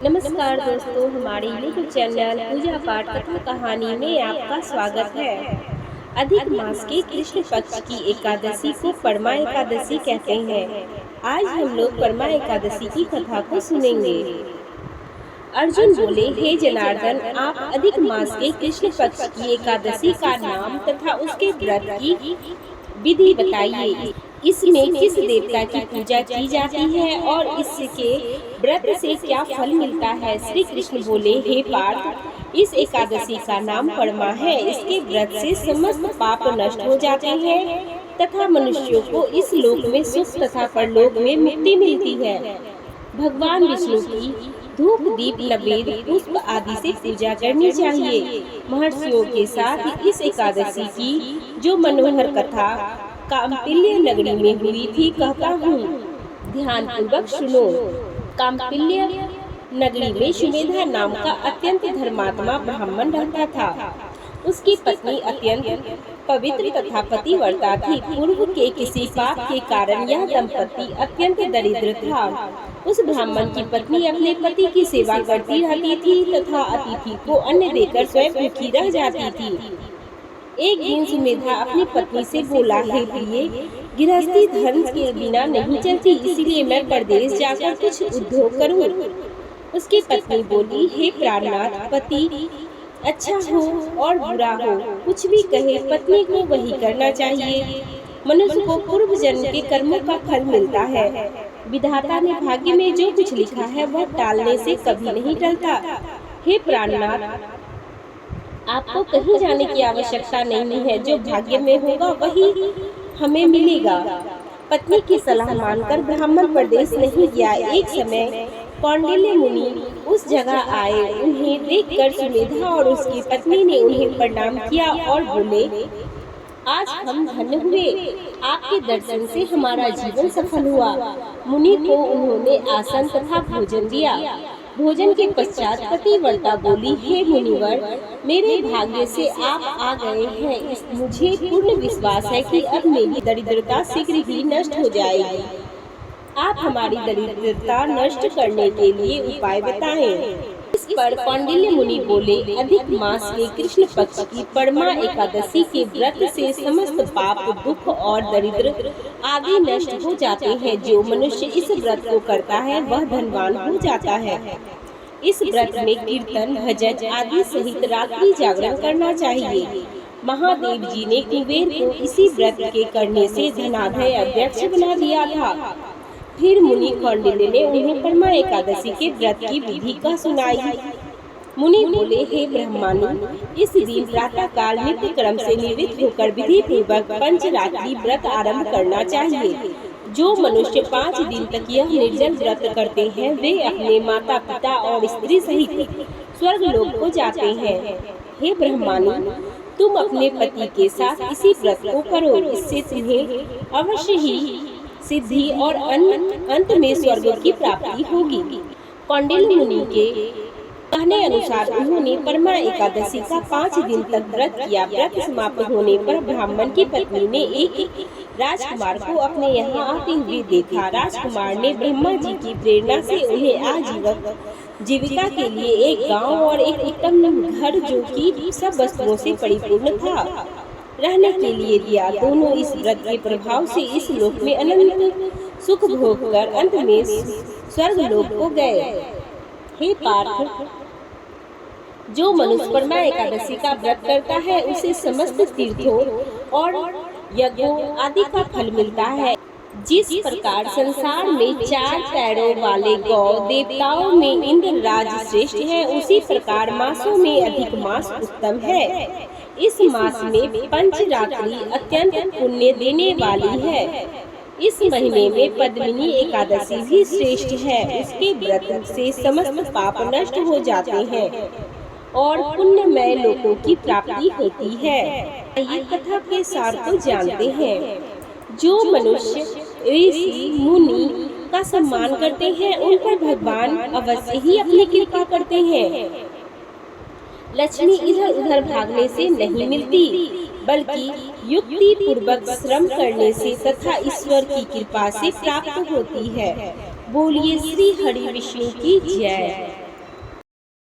नमस्कार दोस्तों, हमारे यूट्यूब चैनल पूजा पाठ कथा कहानी में आपका स्वागत है। अधिक मास के कृष्ण पक्ष की एकादशी को परमा एकादशी कहते हैं। आज हम लोग परमा एकादशी की कथा को सुनेंगे। अर्जुन बोले, हे जनार्दन, आप अधिक मास के कृष्ण पक्ष की एकादशी का नाम तथा उसके व्रत की विधि बताइए। इसमें किस देवता की पूजा की जाती है और इसके व्रत से क्या फल मिलता है। श्री कृष्ण बोले, हे पार्थ, इस एकादशी का नाम परमा है। इसके व्रत से समस्त पाप नष्ट हो जाते हैं तथा मनुष्यों को इस लोक में सुख तथा परलोक में मुक्ति मिलती है। भगवान विष्णु की धूप दीप नवेद पुष्प आदि से पूजा करनी चाहिए। महर्षियों के साथ इस एकादशी की जो मनोहर कथा काम्पिल्य नगरी में हुई थी कहता हूँ, ध्यान पूर्वक सुनो। काम्पिल्य नगरी में सुमेधा नाम का अत्यंत धर्मात्मा ब्राह्मण रहता था। उसकी पत्नी अत्यंत पवित्र तथा पतिव्रता थी। पूर्व के किसी पाप के कारण यह दंपति अत्यंत दरिद्र था। उस ब्राह्मण की पत्नी अपने पति की सेवा करती रहती थी तथा अतिथि को अन्न देकर स्वयं भूखी रह जाती थी। एक दिन सुमेधा अपनी पत्नी से बोला, हे प्रिय, गृहस्थी धर्म के बिना नहीं चलती, इसलिए मैं परदेश जाकर कुछ उद्योग करूं। उसकी पत्नी बोली, हे प्राणनाथ, पति अच्छा हो और बुरा हो, कुछ भी कहे, पत्नी को वही करना चाहिए। मनुष्य को पूर्व जन्म के कर्मों का फल मिलता है। विधाता ने भाग्य में जो कुछ लिखा है वह टालने से कभी नहीं टलता। हे प्राणनाथ, आपको कहीं जाने की आवश्यकता नहीं है। जो भाग्य में होगा वही हमें मिलेगा। पत्नी की सलाह मानकर ब्राह्मण परदेश नहीं गया। एक समय कौंडिल्य मुनि उस जगह आए। उन्हें देखकर सुमेधा और उसकी पत्नी ने उन्हें प्रणाम किया और बोले, आज हम धन्य हुए। आपके दर्शन से हमारा जीवन सफल हुआ। मुनि को उन्होंने आसन तथा भोजन दिया। भोजन के पश्चात पतिव्रता बोली, हे मुनिवर, मेरे भाग्य से आप आ गए हैं। मुझे पूर्ण विश्वास है कि अब मेरी दरिद्रता शीघ्र ही नष्ट हो जाएगी। आप हमारी दरिद्रता नष्ट करने के लिए उपाय बताएं। इस पर कौंडिल्य मुनि बोले, अधिक मास के कृष्ण पक्ष की परमा एकादशी के व्रत से समस्त पाप दुख और दरिद्र आदि नष्ट हो जाते हैं। जो मनुष्य इस व्रत को करता है वह धनवान हो जाता है। इस व्रत में कीर्तन भजन आदि सहित रात्रि जागरण करना चाहिए। महादेव जी ने कुबेर को इसी व्रत के करने से धनाढ्य अध्यक्ष बना दिया था। फिर मुनि कौंडिल्य ने उन्हें परमा एकादशी के व्रत की विधि का सुनाई। मुनि बोले, हे ब्रह्मानी, इस दिन प्रातः काल नित्य क्रम से निवृत्त होकर विधि पूर्वक पंचरात्रि व्रत आरंभ करना चाहिए। जो मनुष्य 5 दिन तक यह निर्जल व्रत करते हैं वे अपने माता पिता और स्त्री सहित स्वर्ग लोक को जाते हैं। हे ब्रह्मानी, तुम अपने पति के साथ इसी व्रत को करो। इससे तुम्हें अवश्य ही सिद्धि और अंत में स्वर्ग की प्राप्ति होगी। कौंडिल्य मुनि के कहने अनुसार उन्होंने परमा एकादशी का 5 दिन तक व्रत किया। व्रत समाप्त होने पर ब्राह्मण की पत्नी ने एक राजकुमार को अपने यहाँ आते हुए देखा। राजकुमार ने ब्रह्मा जी की प्रेरणा से उन्हें आजीवन जीविका के लिए एक गांव और एक उत्तम घर, जो कि सब वस्तुओं से परिपूर्ण था, रहने के लिए दिया। दोनों इस व्रत के प्रभाव से इस लोक में अनंत सुख भोग कर अंत में स्वर्ग लोक को गए। हे पार्थ, जो मनुष्य परमा एकादशी का व्रत करता है उसे समस्त तीर्थों और यज्ञों आदि का फल मिलता है। जिस प्रकार संसार में 4 पैरों वाले गौ देवताओं में इंद्र राज श्रेष्ठ है, उसी प्रकार मासों में अधिक मास उत्तम है। इस मास में पंचरात्रि अत्यंत पुण्य देने वाली है। इस महीने में पद्मिनी एकादशी भी श्रेष्ठ है। उसके व्रत से समस्त पाप नष्ट हो जाते हैं और पुण्यमय लोकों की प्राप्ति होती है। ये कथा के सार को जानते हैं। जो मनुष्य ऋषि मुनि का सम्मान करते हैं उन पर भगवान अवश्य ही अपनी कृपा करते हैं। लक्ष्मी इधर उधर भागने से नहीं मिलती, बल्कि युक्ति पूर्वक श्रम करने से तथा ईश्वर की कृपा से प्राप्त होती है। बोलिए श्री हरि विष्णु की जय।